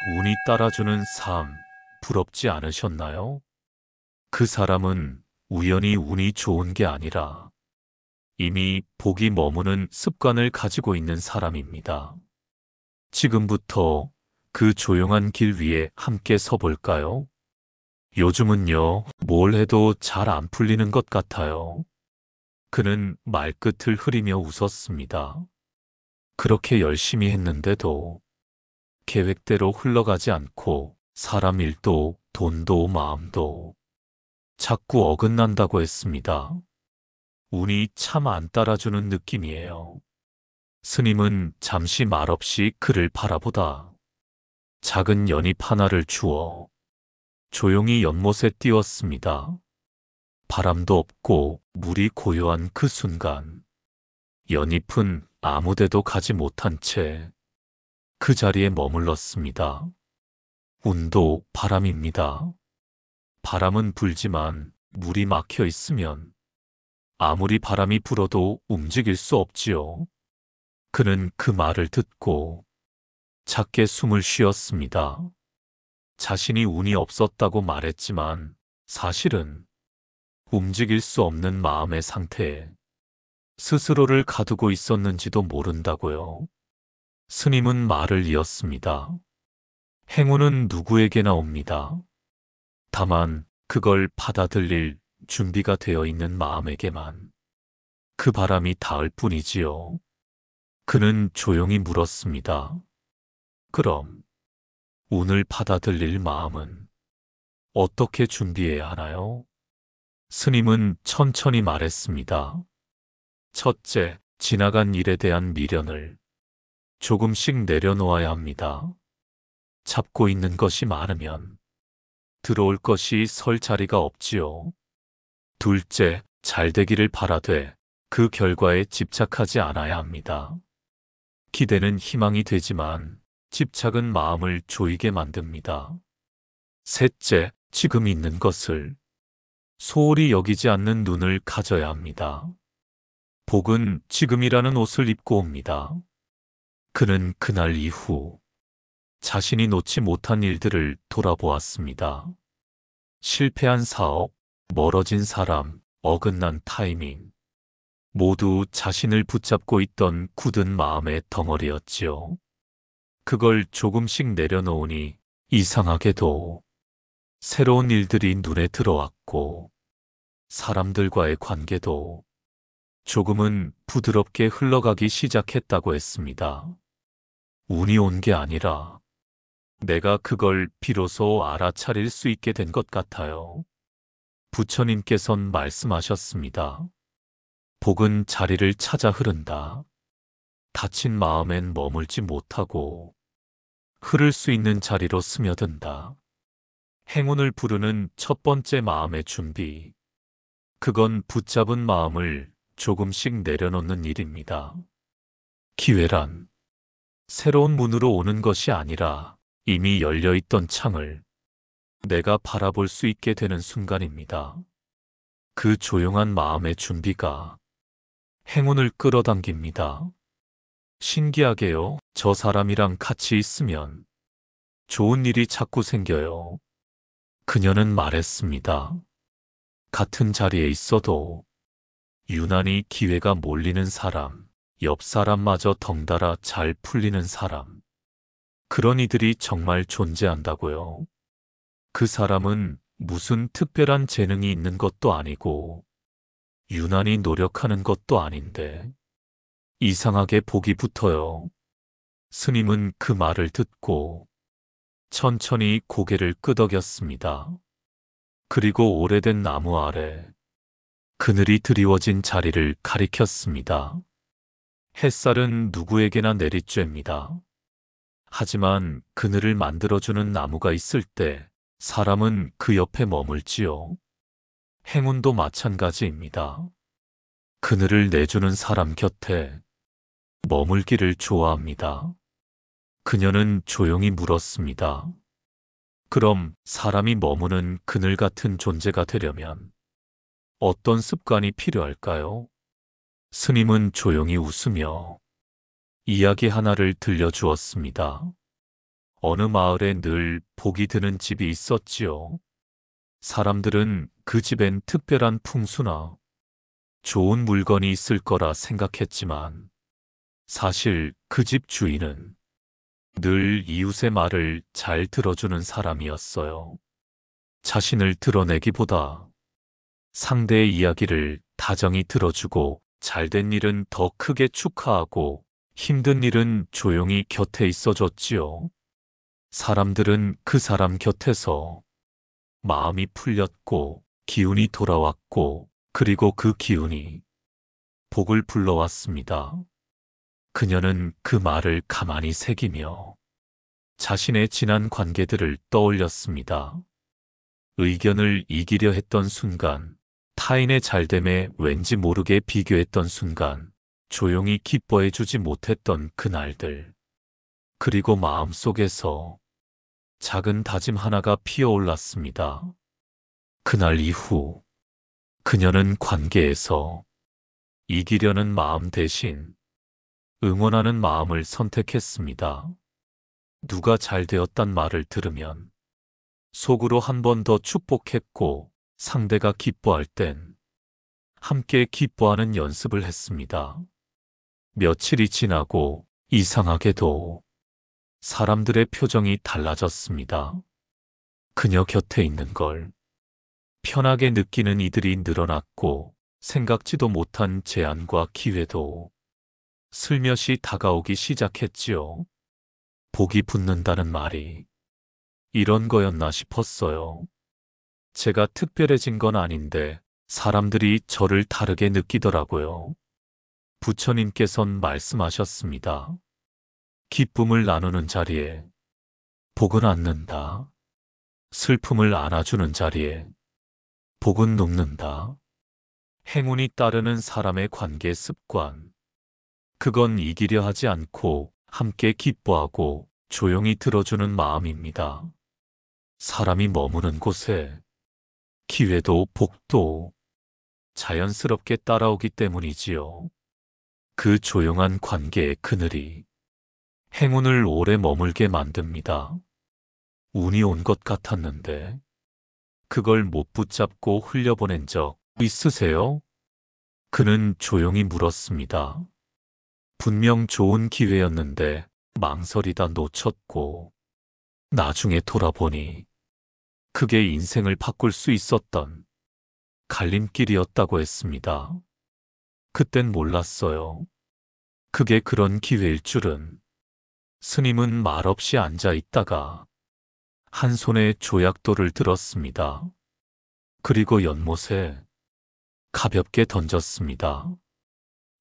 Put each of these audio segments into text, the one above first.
운이 따라주는 삶, 부럽지 않으셨나요? 그 사람은 우연히 운이 좋은 게 아니라 이미 복이 머무는 습관을 가지고 있는 사람입니다. 지금부터 그 조용한 길 위에 함께 서볼까요? 요즘은요, 뭘 해도 잘 안 풀리는 것 같아요. 그는 말끝을 흐리며 웃었습니다. 그렇게 열심히 했는데도 계획대로 흘러가지 않고 사람 일도 돈도 마음도 자꾸 어긋난다고 했습니다. 운이 참 안 따라주는 느낌이에요. 스님은 잠시 말없이 그를 바라보다 작은 연잎 하나를 주워 조용히 연못에 띄웠습니다. 바람도 없고 물이 고요한 그 순간 연잎은 아무데도 가지 못한 채 그 자리에 머물렀습니다. 운도 바람입니다. 바람은 불지만 물이 막혀 있으면 아무리 바람이 불어도 움직일 수 없지요. 그는 그 말을 듣고 작게 숨을 쉬었습니다. 자신이 운이 없었다고 말했지만 사실은 움직일 수 없는 마음의 상태에 스스로를 가두고 있었는지도 모른다고요. 스님은 말을 이었습니다. 행운은 누구에게나 옵니다. 다만 그걸 받아들일 준비가 되어 있는 마음에게만 그 바람이 닿을 뿐이지요. 그는 조용히 물었습니다. 그럼 운을 받아들일 마음은 어떻게 준비해야 하나요? 스님은 천천히 말했습니다. 첫째, 지나간 일에 대한 미련을 조금씩 내려놓아야 합니다. 잡고 있는 것이 많으면 들어올 것이 설 자리가 없지요. 둘째, 잘 되기를 바라되 그 결과에 집착하지 않아야 합니다. 기대는 희망이 되지만 집착은 마음을 조이게 만듭니다. 셋째, 지금 있는 것을 소홀히 여기지 않는 눈을 가져야 합니다. 복은 지금이라는 옷을 입고 옵니다. 그는 그날 이후 자신이 놓지 못한 일들을 돌아보았습니다. 실패한 사업, 멀어진 사람, 어긋난 타이밍. 모두 자신을 붙잡고 있던 굳은 마음의 덩어리였지요. 그걸 조금씩 내려놓으니 이상하게도 새로운 일들이 눈에 들어왔고 사람들과의 관계도 조금은 부드럽게 흘러가기 시작했다고 했습니다. 운이 온 게 아니라 내가 그걸 비로소 알아차릴 수 있게 된 것 같아요. 부처님께선 말씀하셨습니다. 복은 자리를 찾아 흐른다. 다친 마음엔 머물지 못하고 흐를 수 있는 자리로 스며든다. 행운을 부르는 첫 번째 마음의 준비. 그건 붙잡은 마음을 조금씩 내려놓는 일입니다. 기회란 새로운 문으로 오는 것이 아니라 이미 열려있던 창을 내가 바라볼 수 있게 되는 순간입니다. 그 조용한 마음의 준비가 행운을 끌어당깁니다. 신기하게요. 저 사람이랑 같이 있으면 좋은 일이 자꾸 생겨요. 그녀는 말했습니다. 같은 자리에 있어도 유난히 기회가 몰리는 사람, 옆 사람마저 덩달아 잘 풀리는 사람. 그런 이들이 정말 존재한다고요. 그 사람은 무슨 특별한 재능이 있는 것도 아니고 유난히 노력하는 것도 아닌데 이상하게 복이 붙어요. 스님은 그 말을 듣고 천천히 고개를 끄덕였습니다. 그리고 오래된 나무 아래 그늘이 드리워진 자리를 가리켰습니다. 햇살은 누구에게나 내리쬐입니다. 하지만 그늘을 만들어주는 나무가 있을 때 사람은 그 옆에 머물지요. 행운도 마찬가지입니다. 그늘을 내주는 사람 곁에 머물기를 좋아합니다. 그녀는 조용히 물었습니다. 그럼 사람이 머무는 그늘 같은 존재가 되려면 어떤 습관이 필요할까요? 스님은 조용히 웃으며 이야기 하나를 들려주었습니다. 어느 마을에 늘 복이 드는 집이 있었지요. 사람들은 그 집엔 특별한 풍수나 좋은 물건이 있을 거라 생각했지만 사실 그 집 주인은 늘 이웃의 말을 잘 들어주는 사람이었어요. 자신을 드러내기보다 상대의 이야기를 다정히 들어주고 잘된 일은 더 크게 축하하고 힘든 일은 조용히 곁에 있어줬지요. 사람들은 그 사람 곁에서 마음이 풀렸고 기운이 돌아왔고 그리고 그 기운이 복을 불러왔습니다. 그녀는 그 말을 가만히 새기며 자신의 지난 관계들을 떠올렸습니다. 의견을 이기려 했던 순간, 타인의 잘됨에 왠지 모르게 비교했던 순간, 조용히 기뻐해주지 못했던 그날들. 그리고 마음속에서 작은 다짐 하나가 피어올랐습니다. 그날 이후 그녀는 관계에서 이기려는 마음 대신 응원하는 마음을 선택했습니다. 누가 잘 되었단 말을 들으면 속으로 한 번 더 축복했고 상대가 기뻐할 땐 함께 기뻐하는 연습을 했습니다. 며칠이 지나고 이상하게도 사람들의 표정이 달라졌습니다. 그녀 곁에 있는 걸 편하게 느끼는 이들이 늘어났고 생각지도 못한 제안과 기회도 슬며시 다가오기 시작했지요. 복이 붙는다는 말이 이런 거였나 싶었어요. 제가 특별해진 건 아닌데 사람들이 저를 다르게 느끼더라고요. 부처님께선 말씀하셨습니다. 기쁨을 나누는 자리에 복은 앉는다. 슬픔을 안아주는 자리에 복은 눕는다. 행운이 따르는 사람의 관계 습관. 그건 이기려 하지 않고 함께 기뻐하고 조용히 들어주는 마음입니다. 사람이 머무는 곳에 기회도 복도 자연스럽게 따라오기 때문이지요. 그 조용한 관계의 그늘이 행운을 오래 머물게 만듭니다. 운이 온 것 같았는데 그걸 못 붙잡고 흘려보낸 적 있으세요? 그는 조용히 물었습니다. 분명 좋은 기회였는데 망설이다 놓쳤고 나중에 돌아보니 그게 인생을 바꿀 수 있었던 갈림길이었다고 했습니다. 그땐 몰랐어요. 그게 그런 기회일 줄은. 스님은 말없이 앉아 있다가 한 손에 조약돌을 들었습니다. 그리고 연못에 가볍게 던졌습니다.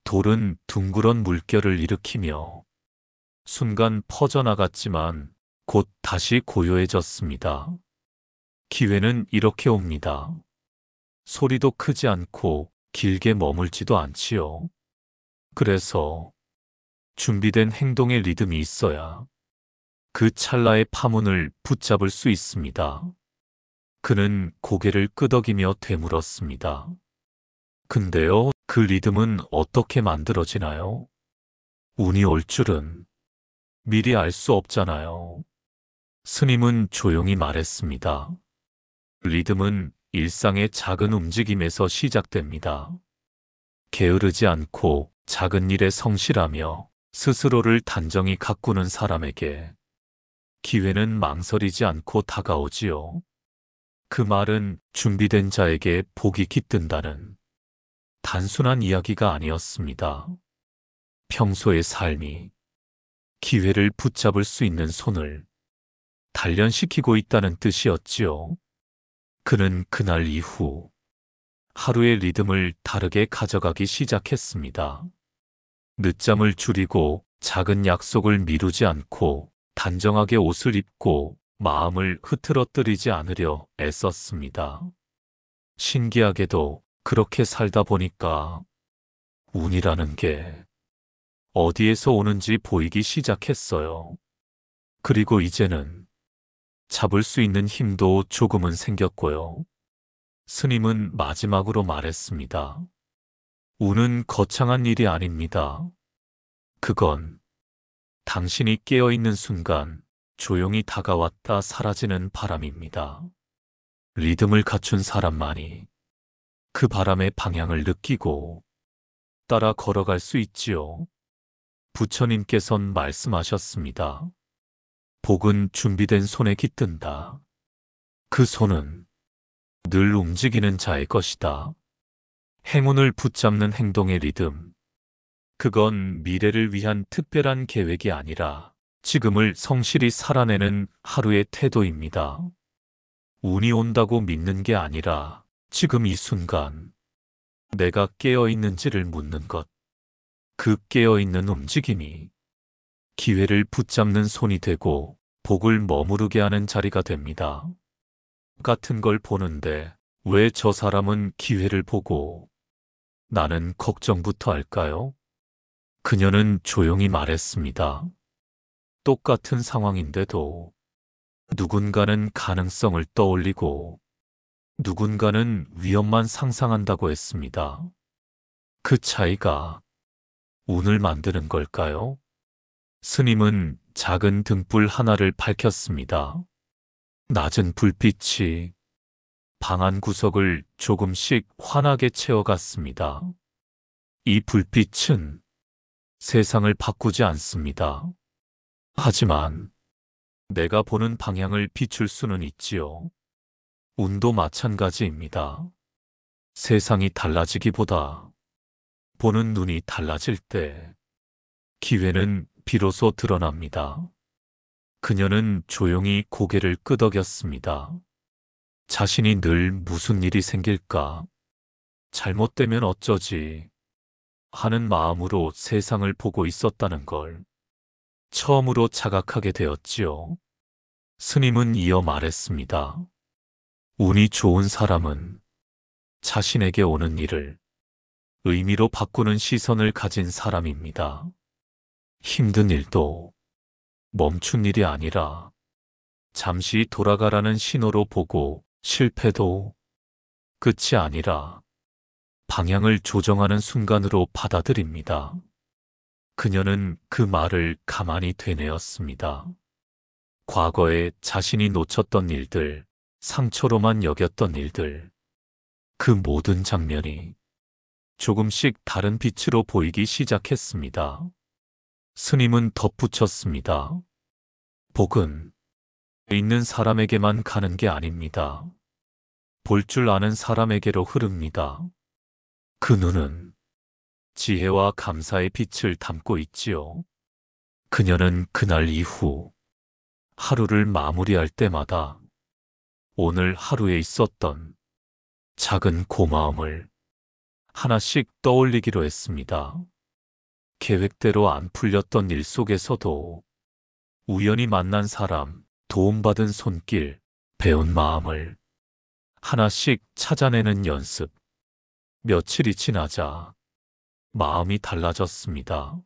돌은 둥그런 물결을 일으키며 순간 퍼져나갔지만 곧 다시 고요해졌습니다. 기회는 이렇게 옵니다. 소리도 크지 않고 길게 머물지도 않지요. 그래서 준비된 행동의 리듬이 있어야 그 찰나의 파문을 붙잡을 수 있습니다. 그는 고개를 끄덕이며 되물었습니다. 근데요, 그 리듬은 어떻게 만들어지나요? 운이 올 줄은 미리 알 수 없잖아요. 스님은 조용히 말했습니다. 리듬은 일상의 작은 움직임에서 시작됩니다. 게으르지 않고 작은 일에 성실하며 스스로를 단정히 가꾸는 사람에게 기회는 망설이지 않고 다가오지요. 그 말은 준비된 자에게 복이 깃든다는 단순한 이야기가 아니었습니다. 평소의 삶이 기회를 붙잡을 수 있는 손을 단련시키고 있다는 뜻이었지요. 그는 그날 이후 하루의 리듬을 다르게 가져가기 시작했습니다. 늦잠을 줄이고 작은 약속을 미루지 않고 단정하게 옷을 입고 마음을 흐트러뜨리지 않으려 애썼습니다. 신기하게도 그렇게 살다 보니까 운이라는 게 어디에서 오는지 보이기 시작했어요. 그리고 이제는 잡을 수 있는 힘도 조금은 생겼고요. 스님은 마지막으로 말했습니다. 운은 거창한 일이 아닙니다. 그건 당신이 깨어있는 순간 조용히 다가왔다 사라지는 바람입니다. 리듬을 갖춘 사람만이 그 바람의 방향을 느끼고 따라 걸어갈 수 있지요. 부처님께선 말씀하셨습니다. 복은 준비된 손에 깃든다. 그 손은 늘 움직이는 자의 것이다. 행운을 붙잡는 행동의 리듬. 그건 미래를 위한 특별한 계획이 아니라 지금을 성실히 살아내는 하루의 태도입니다. 운이 온다고 믿는 게 아니라 지금 이 순간 내가 깨어 있는지를 묻는 것. 그 깨어 있는 움직임이 기회를 붙잡는 손이 되고 복을 머무르게 하는 자리가 됩니다. 같은 걸 보는데 왜 저 사람은 기회를 보고 나는 걱정부터 할까요? 그녀는 조용히 말했습니다. 똑같은 상황인데도 누군가는 가능성을 떠올리고 누군가는 위험만 상상한다고 했습니다. 그 차이가 운을 만드는 걸까요? 스님은 작은 등불 하나를 밝혔습니다. 낮은 불빛이 방 안 구석을 조금씩 환하게 채워갔습니다. 이 불빛은 세상을 바꾸지 않습니다. 하지만 내가 보는 방향을 비출 수는 있지요. 운도 마찬가지입니다. 세상이 달라지기보다 보는 눈이 달라질 때 기회는 비로소 드러납니다. 그녀는 조용히 고개를 끄덕였습니다. 자신이 늘 무슨 일이 생길까? 잘못되면 어쩌지? 하는 마음으로 세상을 보고 있었다는 걸 처음으로 자각하게 되었지요. 스님은 이어 말했습니다. 운이 좋은 사람은 자신에게 오는 일을 의미로 바꾸는 시선을 가진 사람입니다. 힘든 일도 멈춘 일이 아니라 잠시 돌아가라는 신호로 보고 실패도 끝이 아니라 방향을 조정하는 순간으로 받아들입니다. 그녀는 그 말을 가만히 되뇌었습니다. 과거에 자신이 놓쳤던 일들, 상처로만 여겼던 일들, 그 모든 장면이 조금씩 다른 빛으로 보이기 시작했습니다. 스님은 덧붙였습니다. 복은 있는 사람에게만 가는 게 아닙니다. 볼 줄 아는 사람에게로 흐릅니다. 그 눈은 지혜와 감사의 빛을 담고 있지요. 그녀는 그날 이후 하루를 마무리할 때마다 오늘 하루에 있었던 작은 고마움을 하나씩 떠올리기로 했습니다. 계획대로 안 풀렸던 일 속에서도 우연히 만난 사람, 도움받은 손길, 배운 마음을 하나씩 찾아내는 연습. 며칠이 지나자 마음이 달라졌습니다.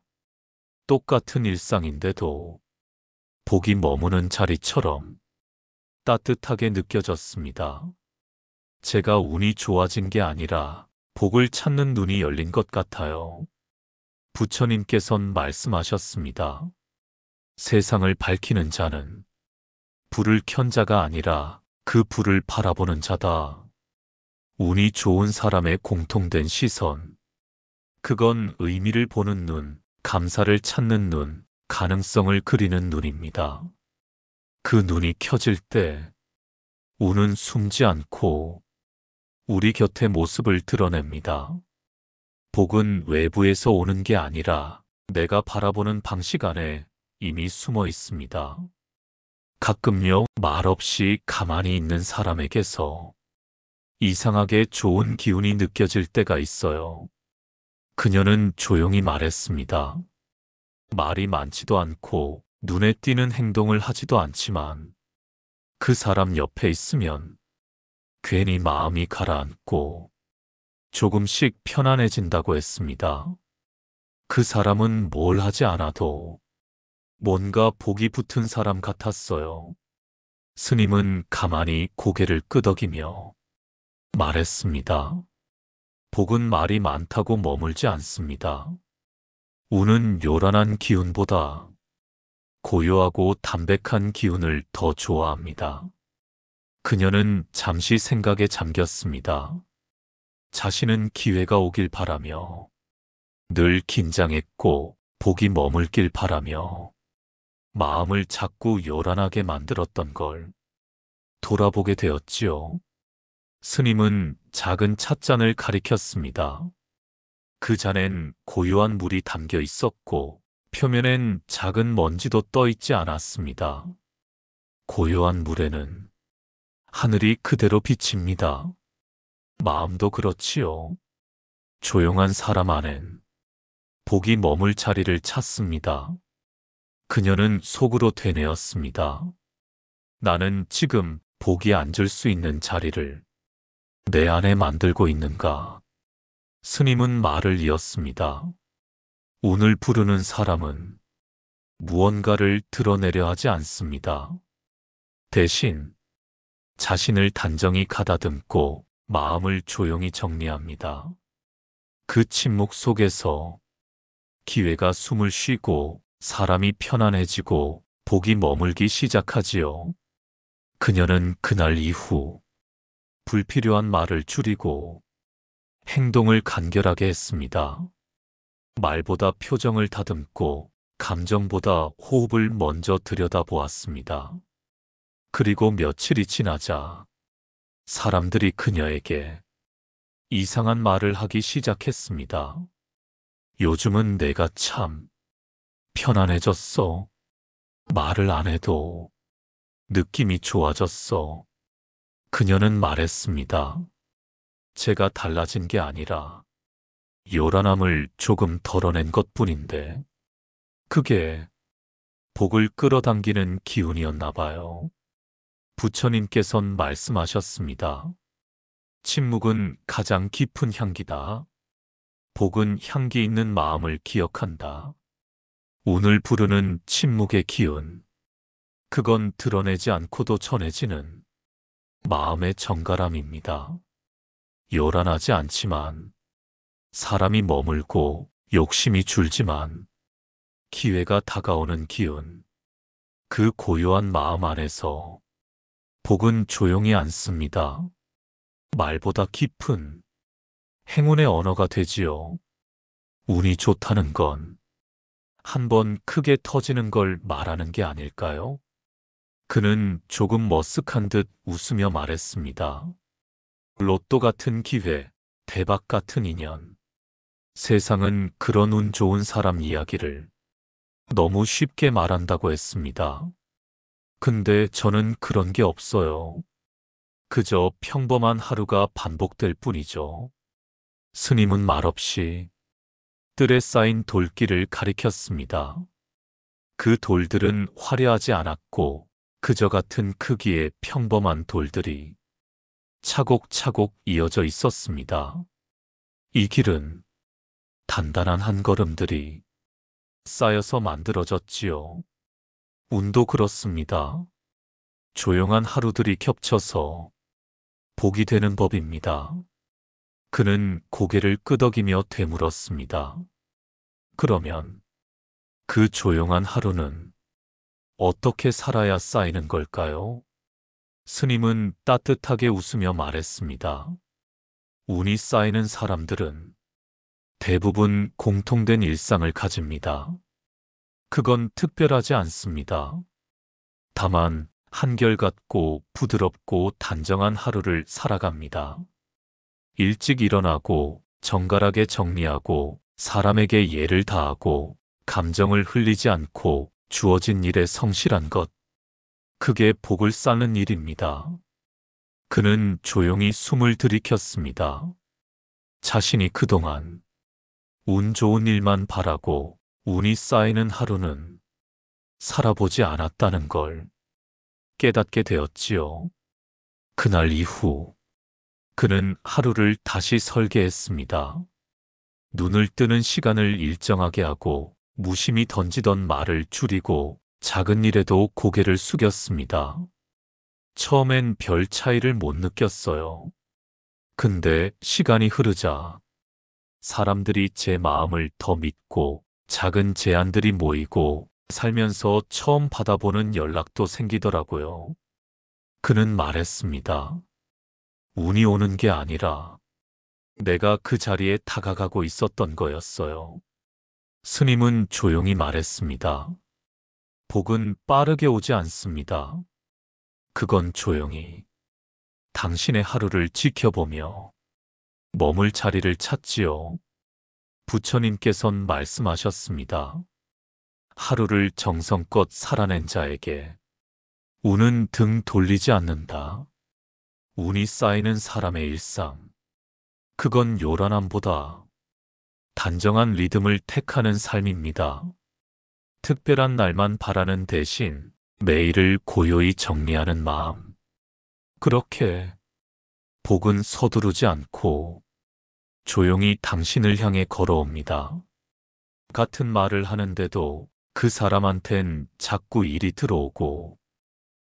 똑같은 일상인데도 복이 머무는 자리처럼 따뜻하게 느껴졌습니다. 제가 운이 좋아진 게 아니라 복을 찾는 눈이 열린 것 같아요. 부처님께선 말씀하셨습니다. 세상을 밝히는 자는 불을 켠 자가 아니라 그 불을 바라보는 자다. 운이 좋은 사람의 공통된 시선. 그건 의미를 보는 눈, 감사를 찾는 눈, 가능성을 그리는 눈입니다. 그 눈이 켜질 때 운은 숨지 않고 우리 곁의 모습을 드러냅니다. 복은 외부에서 오는 게 아니라 내가 바라보는 방식 안에 이미 숨어 있습니다. 가끔요, 말없이 가만히 있는 사람에게서 이상하게 좋은 기운이 느껴질 때가 있어요. 그녀는 조용히 말했습니다. 말이 많지도 않고 눈에 띄는 행동을 하지도 않지만 그 사람 옆에 있으면 괜히 마음이 가라앉고 조금씩 편안해진다고 했습니다. 그 사람은 뭘 하지 않아도 뭔가 복이 붙은 사람 같았어요. 스님은 가만히 고개를 끄덕이며 말했습니다. 복은 말이 많다고 머물지 않습니다. 운은 요란한 기운보다 고요하고 담백한 기운을 더 좋아합니다. 그녀는 잠시 생각에 잠겼습니다. 자신은 기회가 오길 바라며 늘 긴장했고 복이 머물길 바라며 마음을 자꾸 요란하게 만들었던 걸 돌아보게 되었지요. 스님은 작은 찻잔을 가리켰습니다. 그 잔엔 고요한 물이 담겨 있었고 표면엔 작은 먼지도 떠 있지 않았습니다. 고요한 물에는 하늘이 그대로 비칩니다. 마음도 그렇지요. 조용한 사람 안엔 복이 머물 자리를 찾습니다. 그녀는 속으로 되뇌었습니다. 나는 지금 복이 앉을 수 있는 자리를 내 안에 만들고 있는가? 스님은 말을 이었습니다. 운을 부르는 사람은 무언가를 드러내려 하지 않습니다. 대신 자신을 단정히 가다듬고 마음을 조용히 정리합니다. 그 침묵 속에서 기회가 숨을 쉬고 사람이 편안해지고 복이 머물기 시작하지요. 그녀는 그날 이후 불필요한 말을 줄이고 행동을 간결하게 했습니다. 말보다 표정을 다듬고 감정보다 호흡을 먼저 들여다보았습니다. 그리고 며칠이 지나자 사람들이 그녀에게 이상한 말을 하기 시작했습니다. 요즘은 내가 참 편안해졌어. 말을 안 해도 느낌이 좋아졌어. 그녀는 말했습니다. 제가 달라진 게 아니라 요란함을 조금 덜어낸 것뿐인데 그게 복을 끌어당기는 기운이었나 봐요. 부처님께선 말씀하셨습니다. 침묵은 가장 깊은 향기다. 복은 향기 있는 마음을 기억한다. 운을 부르는 침묵의 기운. 그건 드러내지 않고도 전해지는 마음의 정갈함입니다. 요란하지 않지만 사람이 머물고 욕심이 줄지만 기회가 다가오는 기운. 그 고요한 마음 안에서 복은 조용히 앉습니다. 말보다 깊은 행운의 언어가 되지요. 운이 좋다는 건 한번 크게 터지는 걸 말하는 게 아닐까요? 그는 조금 머쓱한 듯 웃으며 말했습니다. 로또 같은 기회, 대박 같은 인연. 세상은 그런 운 좋은 사람 이야기를 너무 쉽게 말한다고 했습니다. 근데 저는 그런 게 없어요. 그저 평범한 하루가 반복될 뿐이죠. 스님은 말없이 뜰에 쌓인 돌길을 가리켰습니다. 그 돌들은 화려하지 않았고 그저 같은 크기의 평범한 돌들이 차곡차곡 이어져 있었습니다. 이 길은 단단한 한 걸음들이 쌓여서 만들어졌지요. 운도 그렇습니다. 조용한 하루들이 겹쳐서 복이 되는 법입니다. 그는 고개를 끄덕이며 되물었습니다. 그러면 그 조용한 하루는 어떻게 살아야 쌓이는 걸까요? 스님은 따뜻하게 웃으며 말했습니다. 운이 쌓이는 사람들은 대부분 공통된 일상을 가집니다. 그건 특별하지 않습니다. 다만 한결같고 부드럽고 단정한 하루를 살아갑니다. 일찍 일어나고 정갈하게 정리하고 사람에게 예를 다하고 감정을 흘리지 않고 주어진 일에 성실한 것. 그게 복을 쌓는 일입니다. 그는 조용히 숨을 들이켰습니다. 자신이 그동안 운 좋은 일만 바라고 운이 쌓이는 하루는 살아보지 않았다는 걸 깨닫게 되었지요. 그날 이후 그는 하루를 다시 설계했습니다. 눈을 뜨는 시간을 일정하게 하고 무심히 던지던 말을 줄이고 작은 일에도 고개를 숙였습니다. 처음엔 별 차이를 못 느꼈어요. 근데 시간이 흐르자 사람들이 제 마음을 더 믿고 작은 제안들이 모이고 살면서 처음 받아보는 연락도 생기더라고요. 그는 말했습니다. 운이 오는 게 아니라 내가 그 자리에 다가가고 있었던 거였어요. 스님은 조용히 말했습니다. 복은 빠르게 오지 않습니다. 그건 조용히 당신의 하루를 지켜보며 머물 자리를 찾지요. 부처님께선 말씀하셨습니다. 하루를 정성껏 살아낸 자에게 운은 등 돌리지 않는다. 운이 쌓이는 사람의 일상. 그건 요란함보다 단정한 리듬을 택하는 삶입니다. 특별한 날만 바라는 대신 매일을 고요히 정리하는 마음. 그렇게 복은 서두르지 않고 조용히 당신을 향해 걸어옵니다. 같은 말을 하는데도 그 사람한텐 자꾸 일이 들어오고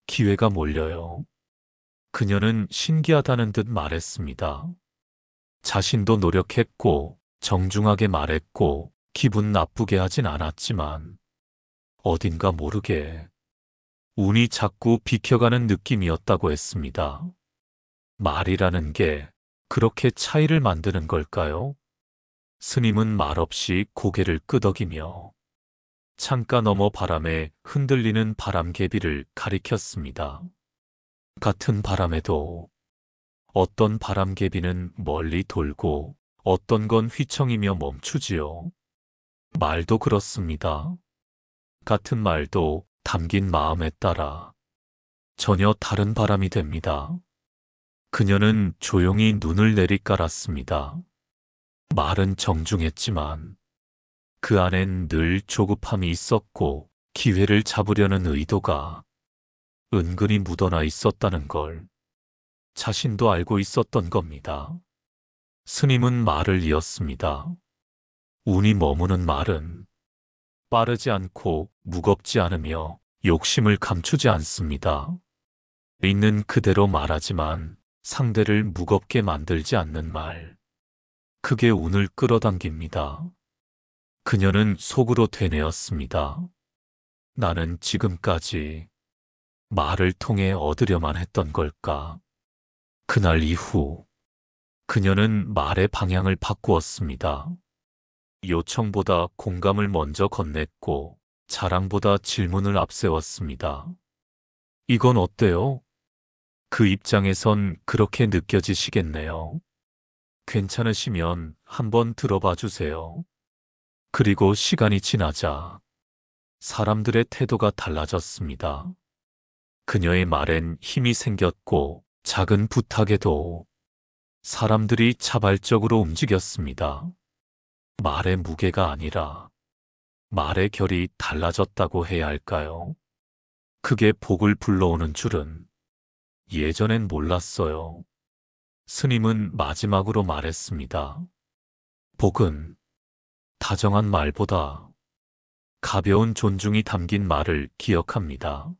기회가 몰려요. 그녀는 신기하다는 듯 말했습니다. 자신도 노력했고 정중하게 말했고 기분 나쁘게 하진 않았지만 어딘가 모르게 운이 자꾸 비켜가는 느낌이었다고 했습니다. 말이라는 게 그렇게 차이를 만드는 걸까요? 스님은 말없이 고개를 끄덕이며 창가 너머 바람에 흔들리는 바람개비를 가리켰습니다. 같은 바람에도 어떤 바람개비는 멀리 돌고 어떤 건 휘청이며 멈추지요. 말도 그렇습니다. 같은 말도 담긴 마음에 따라 전혀 다른 바람이 됩니다. 그녀는 조용히 눈을 내리깔았습니다. 말은 정중했지만 그 안엔 늘 조급함이 있었고 기회를 잡으려는 의도가 은근히 묻어나 있었다는 걸 자신도 알고 있었던 겁니다. 스님은 말을 이었습니다. 운이 머무는 말은 빠르지 않고 무겁지 않으며 욕심을 감추지 않습니다. 있는 그대로 말하지만 상대를 무겁게 만들지 않는 말. 그게 운을 끌어당깁니다. 그녀는 속으로 되뇌었습니다. 나는 지금까지 말을 통해 얻으려만 했던 걸까? 그날 이후 그녀는 말의 방향을 바꾸었습니다. 요청보다 공감을 먼저 건넸고 자랑보다 질문을 앞세웠습니다. 이건 어때요? 그 입장에선 그렇게 느껴지시겠네요. 괜찮으시면 한번 들어봐 주세요. 그리고 시간이 지나자 사람들의 태도가 달라졌습니다. 그녀의 말엔 힘이 생겼고 작은 부탁에도 사람들이 자발적으로 움직였습니다. 말의 무게가 아니라 말의 결이 달라졌다고 해야 할까요? 그게 복을 불러오는 줄은 예전엔 몰랐어요. 스님은 마지막으로 말했습니다. 복은 다정한 말보다 가벼운 존중이 담긴 말을 기억합니다.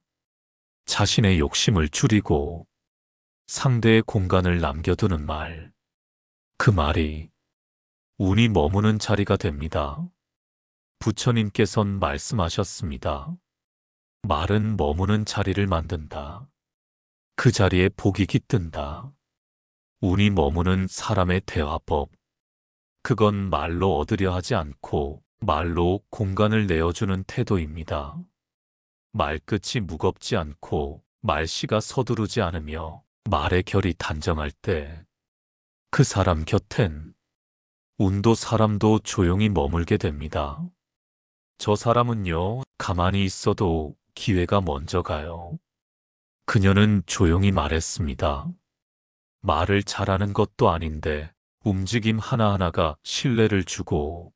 자신의 욕심을 줄이고 상대의 공간을 남겨두는 말. 그 말이 운이 머무는 자리가 됩니다. 부처님께선 말씀하셨습니다. 말은 머무는 자리를 만든다. 그 자리에 복이 깃든다. 운이 머무는 사람의 대화법. 그건 말로 얻으려 하지 않고 말로 공간을 내어주는 태도입니다. 말끝이 무겁지 않고 말씨가 서두르지 않으며 말의 결이 단정할 때 그 사람 곁엔 운도 사람도 조용히 머물게 됩니다. 저 사람은요, 가만히 있어도 기회가 먼저 가요. 그녀는 조용히 말했습니다. 말을 잘하는 것도 아닌데 움직임 하나하나가 신뢰를 주고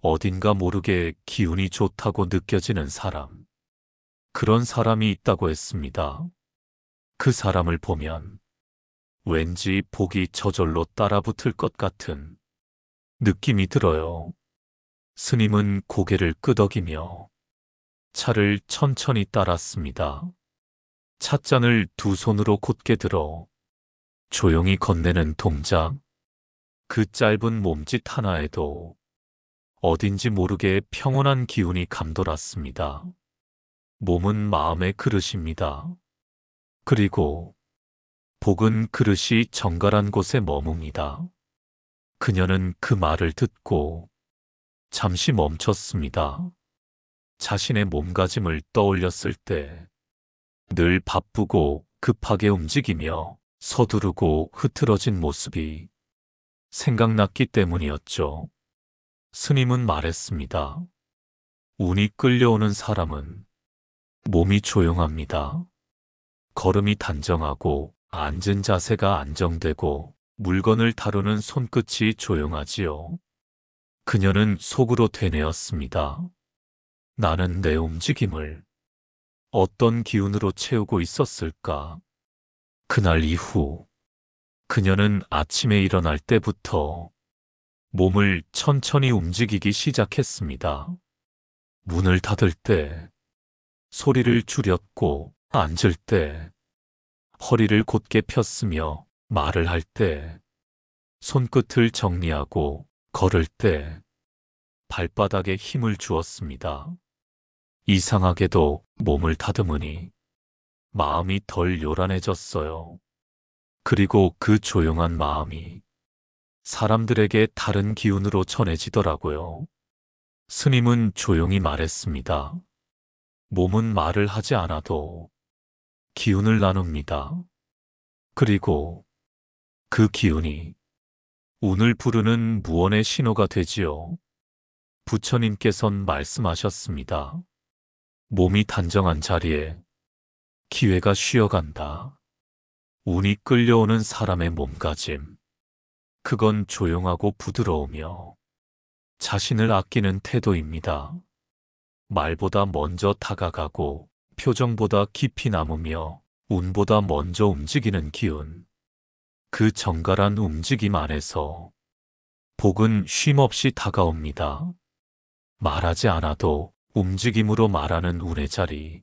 어딘가 모르게 기운이 좋다고 느껴지는 사람. 그런 사람이 있다고 했습니다. 그 사람을 보면 왠지 복이 저절로 따라붙을 것 같은 느낌이 들어요. 스님은 고개를 끄덕이며 차를 천천히 따랐습니다. 찻잔을 두 손으로 곧게 들어 조용히 건네는 동작. 그 짧은 몸짓 하나에도 어딘지 모르게 평온한 기운이 감돌았습니다. 몸은 마음의 그릇입니다. 그리고 복은 그릇이 정갈한 곳에 머뭅니다. 그녀는 그 말을 듣고 잠시 멈췄습니다. 자신의 몸가짐을 떠올렸을 때 늘 바쁘고 급하게 움직이며 서두르고 흐트러진 모습이 생각났기 때문이었죠. 스님은 말했습니다. 운이 끌려오는 사람은 몸이 조용합니다. 걸음이 단정하고 앉은 자세가 안정되고 물건을 다루는 손끝이 조용하지요. 그녀는 속으로 되뇌었습니다. 나는 내 움직임을 어떤 기운으로 채우고 있었을까? 그날 이후 그녀는 아침에 일어날 때부터 몸을 천천히 움직이기 시작했습니다. 문을 닫을 때 소리를 줄였고 앉을 때 허리를 곧게 폈으며 말을 할 때 손끝을 정리하고 걸을 때 발바닥에 힘을 주었습니다. 이상하게도 몸을 다듬으니 마음이 덜 요란해졌어요. 그리고 그 조용한 마음이 사람들에게 다른 기운으로 전해지더라고요. 스님은 조용히 말했습니다. 몸은 말을 하지 않아도 기운을 나눕니다. 그리고 그 기운이 운을 부르는 무언의 신호가 되지요. 부처님께선 말씀하셨습니다. 몸이 단정한 자리에 기회가 쉬어간다. 운이 끌려오는 사람의 몸가짐. 그건 조용하고 부드러우며 자신을 아끼는 태도입니다. 말보다 먼저 다가가고 표정보다 깊이 남으며 운보다 먼저 움직이는 기운. 그 정갈한 움직임 안에서 복은 쉼없이 다가옵니다. 말하지 않아도 움직임으로 말하는 운의 자리.